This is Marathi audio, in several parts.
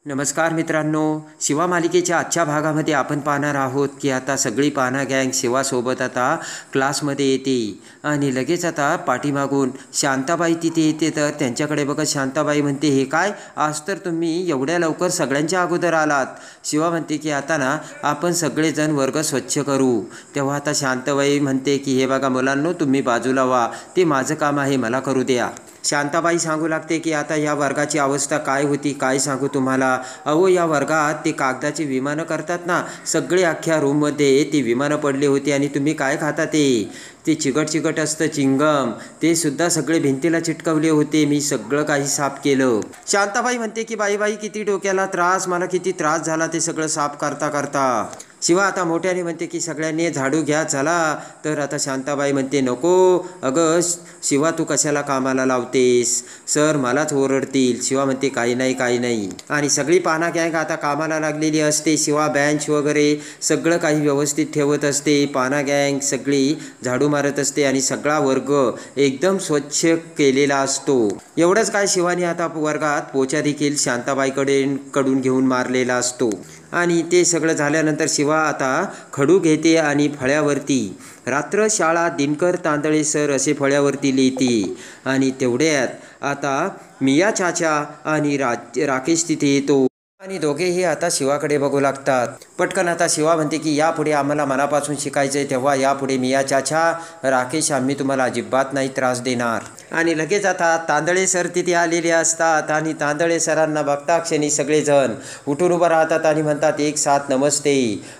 नमस्कार मित्रांनो, शिवा मालिकेच्या आजच्या भागामध्ये आपण पाहणार आहोत की आता सगळी पाना गँग शिवासोबत आता क्लासमध्ये येते आणि लगेच आता पाठीमागून शांताबाई तिथे येते. तर त्यांच्याकडे बघत शांताबाई म्हणते, हे काय आज तर तुम्ही एवढ्या लवकर सगळ्यांच्या अगोदर आलात. शिवा म्हणते की आता ना आपण सगळेजण वर्ग स्वच्छ करू. तेव्हा आता शांताबाई म्हणते की हे बघा मुलांनो, तुम्ही बाजूला व्हा, ते माझं काम आहे, मला करू द्या. शांताबाई सांगू लागते की आता या वर्गाची अवस्था काय होती काय सांगू तुम्हाला. अहो या वर्गात ते कागदाची विमानं करतात ना, सगळे अख्ख्या रूममध्ये ती विमानं पडली होती आणि तुम्ही काय खाता ते चिकट चिकट असतं चिंगम, ते सुद्धा सगळे भिंतीला चिटकवले होते. मी सगळं काही साफ केलं. शांताबाई म्हणते की बाई किती डोक्याला त्रास, मला किती त्रास झाला ते सगळं साफ करता करता. शिवा आता मोठ्याने म्हणते की सगळ्यांनी झाडू घ्या चला. तर आता शांताबाई म्हणते नको अगं शिवा, तू कशाला कामाला लावतेस, सर मलाच ओरडतील. शिवा म्हणते काही नाही. आणि सगळी पाना गँग आता कामाला लागलेली असते. शिवा बेंच वगैरे सगळं काही व्यवस्थित ठेवत असते. पाना गँग सगळी झाडू मारत असते आणि सगळा वर्ग एकदम स्वच्छ केलेला असतो. एवढंच काय, शिवानी आता वर्गात पोचा देखील शांताबाईकडून घेऊन मारलेला असतो. आणि ते सगळं झाल्यानंतर शिवा आता खडू घेते आणि फळ्यावरती रात्र शाळा दिनकर तांदळे सर असे फळ्यावरती लिहिते. आणि तेवढ्यात आता मिया चाचा आणि राकेश तिथे येतो आणि दोघेही आता शिवाकडे बघू लागतात. पटकन आता शिवा म्हणते की यापुढे आम्हाला मनापासून शिकायचं आहे, तेव्हा यापुढे मिया चाचा राकेश आम्ही तुम्हाला अजिबात नाही त्रास देणार. आणि लगेच आता तांदळे सर तिथे आलेले असतात आणि तांदळे सरांना बघता क्षणी सगळेजण उठून उभं राहतात आणि म्हणतात एक साथ नमस्ते.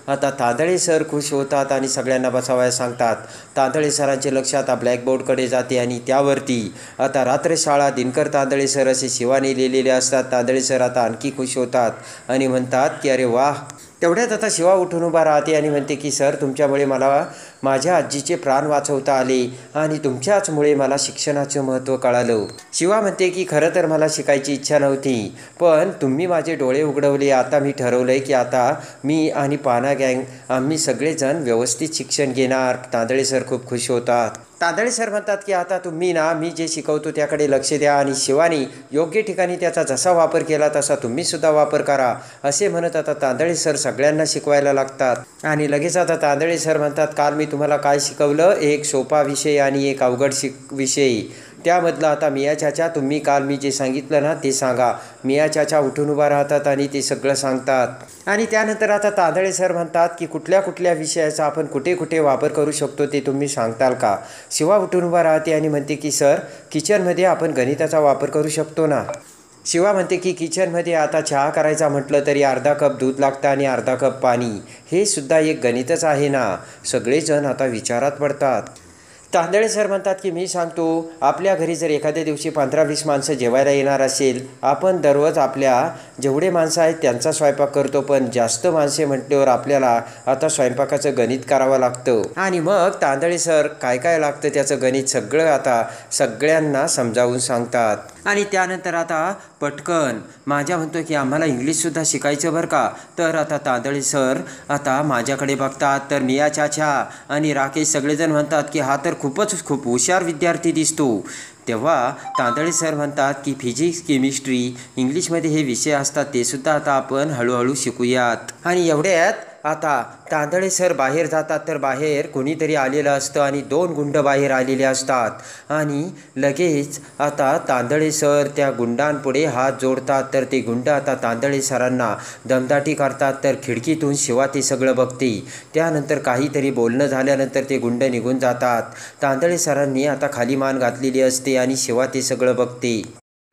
आता तांदळे सर खुश होतात आणि सगळ्यांना बसावयास सांगतात. तांदळे सरांचे लक्ष आता ब्लॅकबोर्डकडे जाते आणि त्यावरती आता रात्रशाळा दिनकर तांदळे सर असे शिवाने लिहिलेले असतात. तांदळे सर आता आणखी खुश होतात आणि म्हणतात की अरे वाह. तेवढ्यात आता शिवा उठून उभा राहते आणि म्हणते की सर तुमच्यामुळे मला माझ्या आजीचे प्राण वाचवता आले आणि तुमच्याचमुळे मला शिक्षणाचं महत्त्व कळालं. शिवा म्हणते की खरं तर मला शिकायची इच्छा नव्हती, पण तुम्ही माझे डोळे उघडवले. आता मी ठरवलं आहे की आता मी आणि पाना गँग आम्ही सगळेजण व्यवस्थित शिक्षण घेणार. तांदळे सर खूप खुश होतात. तांदळे सर म्हणतात की आता तुम्ही ना मी जे शिकवतो त्याकडे लक्ष द्या आणि शिवानी योग्य ठिकाणी त्याचा जसा वापर केला तसा तुम्हीसुद्धा वापर करा असे म्हणत आता तांदळे सर सगळ्यांना शिकवायला लागतात. आणि लगेच आता तांदळे सर म्हणतात काल मी तुम्हाला काय शिकवलं, एक सोपा विषय आणि एक अवघड विषय. त्यामधलं आता मिया चाचा तुम्ही काल मी जे सांगितलं ना ते सांगा. मिया चाचा उठून उभा राहतात आणि ते सगळं सांगतात. आणि त्यानंतर आता तांदळे सर म्हणतात की कुठल्या विषयाचा आपण कुठे वापर करू शकतो ते तुम्ही सांगताल का. शिवा उठून उभा राहते आणि म्हणते की सर किचनमध्ये आपण गणिताचा वापर करू शकतो ना. शिवा म्हणते की किचनमध्ये आता चहा करायचा म्हटलं तरी अर्धा कप दूध लागतं आणि अर्धा कप पाणी, हे सुद्धा एक गणितच आहे ना. सगळेजण आता विचारात पडतात. तांदळे सर म्हणतात की मी सांगतो, आपल्या घरी जर एखाद्या दिवशी 15-20 माणसं जेवायला येणार असेल, आपण दररोज आपल्या जेवढे माणसं आहेत त्यांचा स्वयंपाक करतो, पण जास्त माणसे म्हटल्यावर आपल्याला आता स्वयंपाकाचं गणित करावं लागतं. आणि मग तांदळे सर काय लागतं त्याचं गणित सगळं आता सगळ्यांना समजावून सांगतात. आणि त्यानंतर आता पटकन माझ्या म्हणतो की आम्हाला इंग्लिशसुद्धा शिकायचं बरं का. तर आता तांदळे सर आता माझ्याकडे बघतात. तर मिया चाचा आणि राकेश सगळेजण म्हणतात की हा तर खूप हुशार विद्यार्थी दिसतो. तेव्हा तांदळे सर म्हणतात की फिजिक्स केमिस्ट्री इंग्लिशमध्ये हे विषय असतात ते सुद्धा आता आपण हळूहळू शिकूयात. आणि एवढ्यात आता तांदळे सर बाहेर जातात. तर बाहेर कोणीतरी आलेलं असतं आणि 2 गुंड बाहेर आलेले असतात आणि लगेच आता तांदळे सर त्या गुंडांपुढे हात जोडतात. तर ते गुंड आता तांदळे सरांना दमदाटी करतात. तर खिडकीतून शिवा ते सगळं बघते. त्यानंतर काहीतरी बोलणं झाल्यानंतर ते गुंड निघून जातात. तांदळे सरांनी आता खाली मान घातलेली असते आणि शिवा ते सगळं बघते.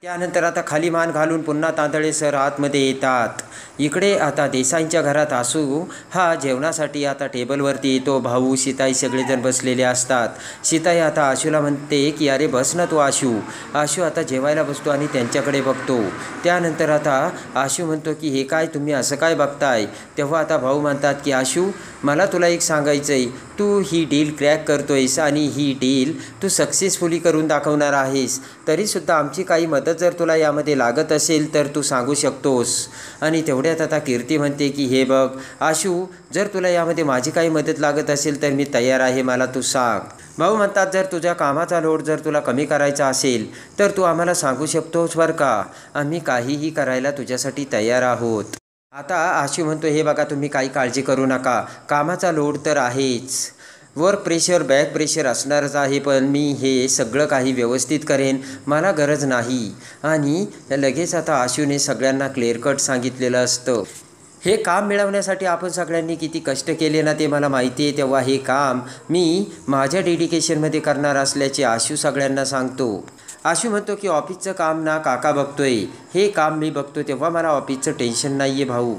त्यानंतर आता खाली मान घालून पुन्हा तांदळे सर आतमध्ये येतात. इकडे आता देसाईंच्या घरात आशू हा जेवणासाठी आता टेबलवरती येतो. भाऊ सीताई सगळेजण बसलेले असतात. सीताई आता आशूला म्हणते की अरे बस ना तू आशू. आशू आता जेवायला बसतो आणि त्यांच्याकडे बघतो. त्यानंतर आता आशू म्हणतो की हे काय तुम्ही असं काय बघताय. तेव्हा आता भाऊ म्हणतात की आशू मला तुला एक सांगायचं आहे, तू ही डील क्रॅक करतोयस आणि ही डील तू सक्सेसफुली करून दाखवणार आहेस. तरीसुद्धा आमची काही मदत जर तुला यामध्ये लागत असेल तर तू सांगू शकतोस. आणि तेवढ्यात आता कीर्ती म्हणते की हे बघ आशू, जर तुला यामध्ये माझी काही मदत लागत असेल तर मी तयार आहे, मला तू सांग. भाऊ म्हणतात जर तुझ्या कामाचा लोड जर तुला कमी करायचा असेल तर तू आम्हाला सांगू शकतोस बरं का, आम्ही काहीही करायला तुझ्यासाठी तयार आहोत. आता आशू म्हणतो हे बघा तुम्ही काही काळजी करू नका, कामाचा लोड तर आहेच, वर्क प्रेशर बॅक प्रेशर असणारच आहे, पण मी हे सगळं काही व्यवस्थित करेन, मला गरज नाही. आणि लगेच आता आशूने सगळ्यांना क्लिअर कट सांगितलेलं असतं. हे काम मिळवण्यासाठी आपण सगळ्यांनी किती कष्ट केले ना ते मला माहिती आहे, तेव्हा हे काम मी माझ्या डेडिकेशनमध्ये करणार असल्याचे आशू सगळ्यांना सांगतो. आशू म्हणतो की ऑफिसचं काम ना काका बघतोय, हे काम मी बघतो, तेव्हा मला ऑफिसचं टेन्शन नाही आहे भाऊ.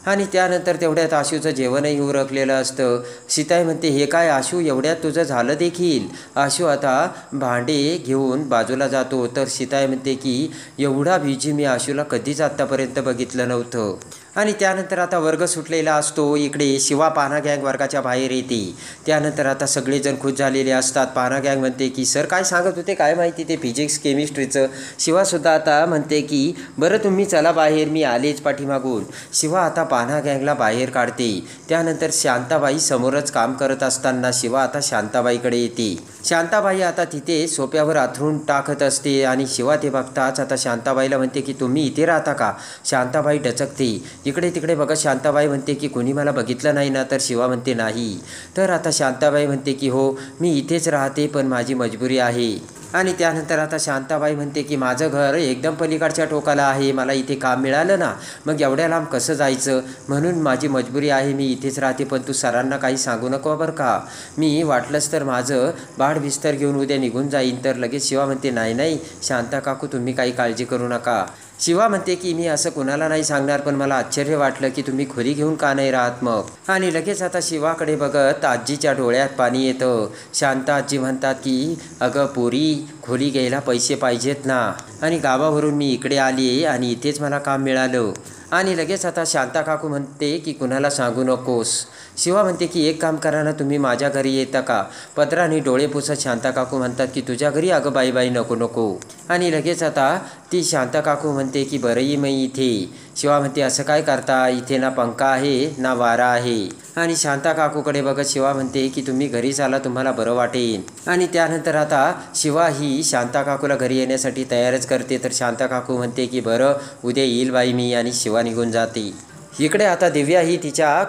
आणि त्यानंतर तेवढ्यात आशूचं जेवणही उरकलेलं असतं. सीताई म्हणते हे काय आशू, एवढ्यात तुझं झालं देखील. आशू आता भांडे घेऊन बाजूला जातो. तर सीताई म्हणते की एवढा बिझी मी आशूला कधीच आत्तापर्यंत बघितलं नव्हतं. आणि त्यानंतर आता वर्ग सुटलेला असतो. इकडे शिवा पाना गँग वर्गाच्या बाहेर येते. त्यानंतर आता सगळेजण खुश झालेले असतात. पाना गँग म्हणते की सर काय सांगत होते काय माहिती ते फिजिक्स केमिस्ट्रीचं. शिवासुद्धा आता म्हणते की बरं तुम्ही चला बाहेर, मी आलेच पाठीमागून. शिवा आता पाना गँगला बाहेर काढते. त्यानंतर शांताबाई समोरच काम करत असताना शिवा आता शांताबाईकडे येते. शांताबाई आता तिथे सोप्यावर आथरून टाकत असते आणि शिवा ते बघताच आता शांताबाईला म्हणते की तुम्ही इथे राहता का. शांताबाई डचकते. इकडे तिकडे बघत शांताबाई म्हणते की कोणी मला बघितलं नाही ना. तर शिवा म्हणते नाही. तर आता शांताबाई म्हणते की हो मी इथेच राहते, पण माझी मजबुरी आहे. आणि त्यानंतर आता शांताबाई म्हणते की माझं घर एकदम पलीकडच्या टोकाला आहे, मला इथे काम मिळालं ना, मग एवढ्या लांब कसं जायचं, म्हणून माझी मजबुरी आहे, मी इथेच राहते, पण तू सरांना काही सांगू नको बरं का. मी वाटलंच तर माझं बाळ बिस्तर घेऊन उद्या निघून जाईन. तर लगेच शिवा म्हणते नाही नाही शांता काकू तुम्ही काही काळजी करू नका. शिवा म्हणते की मी असं कुणाला नाही सांगणार, पण मला आश्चर्य वाटलं की तुम्ही खोली घेऊन का नाही राहत मग. आणि लगेच आता शिवाकडे बघत आजीच्या डोळ्यात पाणी येतं. शांता आजी म्हणतात की अगं पोरी, खोली घ्यायला पैसे पाहिजेत ना, आणि गावावरून मी इकडे आली आणि इथेच मला काम मिळालं. आणि लगेच आता शांता काकू म्हणते की कुणाला सांगू नकोस. शिवा म्हणते की एक काम करा ना, तुम्ही माझ्या घरी येता का. पदराने डोळे पुसत शांता काकू म्हणतात की तुझ्या घरी अगं बाई बाई नको नको. आणि लगेच आता ती शांता काकू म्हणते की बरं ये मी इथे. शिवा म्हणते असं काय करता, इथे ना पंखा आहे ना वारा आहे. आणि शांता काकूकडे बघत शिवा म्हणते की तुम्ही घरी चाला, तुम्हाला बरं वाटेल. आणि त्यानंतर आता शिवा ही शांता काकूला घरी येण्यासाठी तयारच करते. तर शांता काकू म्हणते की बरं उद्या येईल बाई मी, आणि शिवा निघून जाते. इकडे आता दिव्या ही तिच्या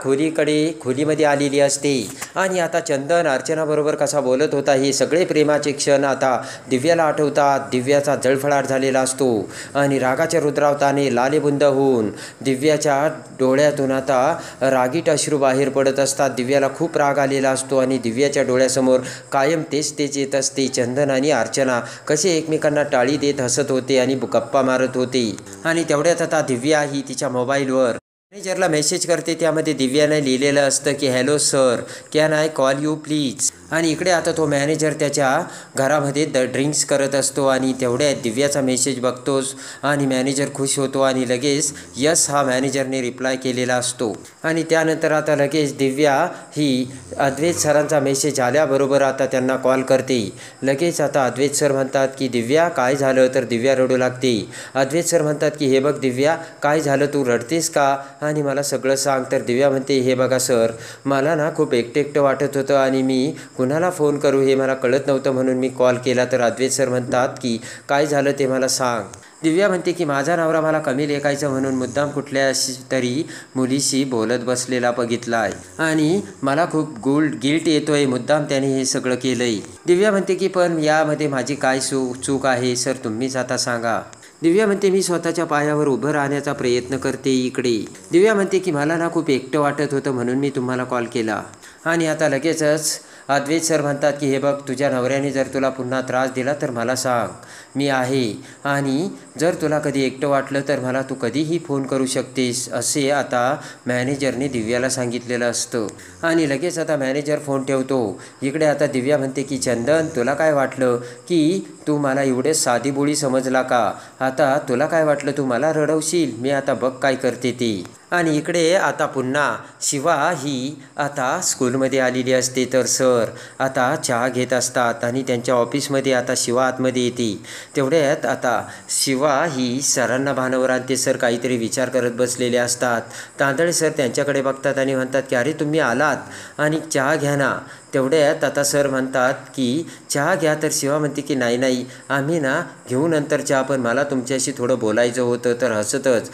खोलीमध्ये आलेली असते. आणि आता चंदन अर्चनाबरोबर कसा बोलत होता हे सगळे प्रेमाचे क्षण आता दिव्याला आठवतात. दिव्याचा जळफळाट झालेला असतो आणि रागाच्या रुद्रावताने लालेबुंद होऊन दिव्याच्या डोळ्यातून आता रागीट अश्रू बाहेर पडत असतात. दिव्याला खूप राग आलेला असतो आणि दिव्याच्या डोळ्यासमोर कायम तेच येत असते. चंदन आणि अर्चना कसे एकमेकांना टाळी देत हसत होते आणि गप्पा मारत होते. आणि तेवढ्यात आता दिव्या ही तिच्या मोबाईलवर मॅनेजरला मेसेज करते. त्यामध्ये दिव्याने लिहिलेलं असतं की hello sir, can I call you please. आणि इकडे आता तो मॅनेजर त्याच्या घरामध्ये ड्रिंक्स करत असतो. आणि तेवढ्यात दिव्याचा मेसेज बघतोच आणि मॅनेजर खुश होतो आणि लगेच यस हा मॅनेजरने रिप्लाय केलेला असतो. आणि त्यानंतर आता लगेच दिव्या ही अद्वैत सरांचा मेसेज आल्याबरोबर आता त्यांना कॉल करते. लगेच आता अद्वैत सर म्हणतात की दिव्या काय झालं. तर दिव्या रडू लागते. अद्वैत सर म्हणतात की हे बघ दिव्या काय झालं, तू रडतेस का आणि मला सगळं सांग. तर दिव्या म्हणते हे बघा सर, मला ना खूप एकटं वाटत होतं आणि मी कुणाला फोन करू हे मला कळत नव्हतं, म्हणून मी कॉल केला. तर अद्वैत सर म्हणतात की काय झालं ते मला सांग. दिव्या म्हणते की माझा नवरा मला कमी लेखायचं म्हणून मुद्दाम कुठल्याशी तरी मुलीशी बोलत बसलेला बघितला आहे आणि मला खूप गिल्ट येतोय, मुद्दाम त्याने हे सगळं केलंय. दिव्या म्हणते की पण यामध्ये माझी काय चूक आहे सर, तुम्हीच आता सांगा. दिव्या म्हणते मी स्वतःच्या पायावर उभं राहण्याचा प्रयत्न करते. इकडे दिव्या म्हणते की मला ना खूप एकटं वाटत होतं म्हणून मी तुम्हाला कॉल केला. आणि आता लगेचच अद्वैत सर म्हणतात की हे बघ तुझ्या नवऱ्याने जर तुला पुन्हा त्रास दिला तर मला सांग, मी आहे, आणि जर तुला कधी एकटं वाटलं तर मला तू कधीही फोन करू शकतेस, असे आता मॅनेजरने दिव्याला सांगितलेलं असतं. आणि लगेच आता मॅनेजर फोन ठेवतो. इकडे आता दिव्या म्हणते की चंदन तुला काय वाटलं की तू मला एवढे साधीबोळी समजला का. आता तुला काय वाटलं तू मला रडवशील, मी आता बघ काय करते ते. आणि इकडे आता पुन्हा शिवा ही आता स्कूलमध्ये आलेली असते. तर सर आता चहा घेत असतात आणि त्यांच्या ऑफिसमध्ये आता शिवा आतमध्ये येते. तेवढ्यात आता शिवा ही सरांना भानावर आणते. सर काहीतरी विचार करत बसलेले असतात. तांदळे सर त्यांच्याकडे बघतात आणि म्हणतात की अरे तुम्ही आलात आणि चहा घ्या ना. तेवढ्यात आता सर म्हणतात की चहा घ्या. तर शिवा म्हणते की नाही नाही आम्ही ना घेऊ नंतर चहा, पण मला तुमच्याशी थोडं बोलायचं होतं. तर हसतच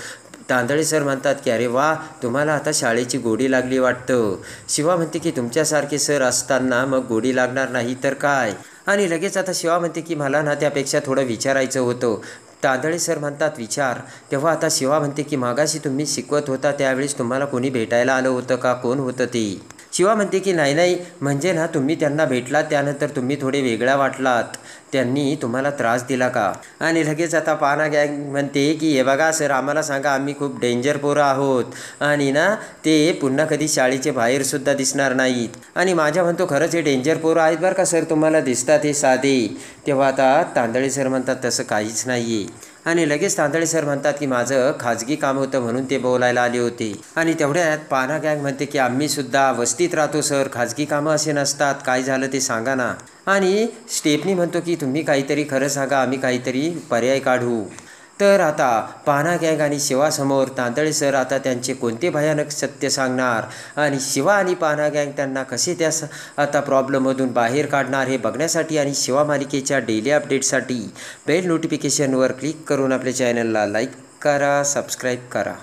तांदळे सर म्हणतात की अरे वा तुम्हाला आता शाळेची गोडी लागली वाटतं. शिवा म्हणते की तुमच्यासारखे सर असताना मग गोडी लागणार नाही तर काय. आणि लगेच आता शिवा म्हणते की मला ना त्यापेक्षा थोडं विचारायचं होतं. तांदळे सर म्हणतात विचार. तेव्हा आता शिवा म्हणते की मागाशी तुम्ही शिकवत होता त्यावेळेस तुम्हाला कोणी भेटायला आलं होतं का, कोण होतं ते. शिवा म्हणते की नाही नाही म्हणजे ना तुम्ही त्यांना भेटलात त्यानंतर तुम्ही थोडे वेगळ्या वाटलात, त्यांनी तुम्हाला त्रास दिला का. आणि लगेच आता पाना गँग म्हणते की हे बघा सर आम्हाला सांगा आम्ही खूप डेंजर पोरं आहोत आणि ना ते पुन्हा कधी शाळेचे बाहेरसुद्धा दिसणार नाहीत. आणि माझ्या म्हणतो खरंच हे डेंजर पोरं आहेत बरं का सर, तुम्हाला दिसतात हे साधे. तेव्हा आता तांदळे सर म्हणतात तसं काहीच नाही आहे. आणि लगेच तांदळे सर म्हणतात की माझं खाजगी काम होतं म्हणून ते बोलायला आले होते. आणि तेवढ्यात पाना गँग म्हणते की आम्हीसुद्धा वस्तीत राहतो सर, खाजगी कामं असे नसतात, काय झालं ते सांगा ना. आणि स्टेफनी म्हणतो की तुम्ही काहीतरी खरं सांगा, आम्ही काहीतरी पर्याय काढू. तर आता पाना गँग आणि शिवासमोर तांदळे सर आता त्यांचे कोणते भयानक सत्य सांगणार आणि शिवा आणि पाना गँग त्यांना कसे त्या आता प्रॉब्लेममधून बाहेर काढणार हे बघण्यासाठी आणि शिवा मालिकेच्या डेली अपडेटसाठी बेल नोटिफिकेशनवर क्लिक करून आपल्या चॅनलला लाईक करा, सबस्क्राईब करा.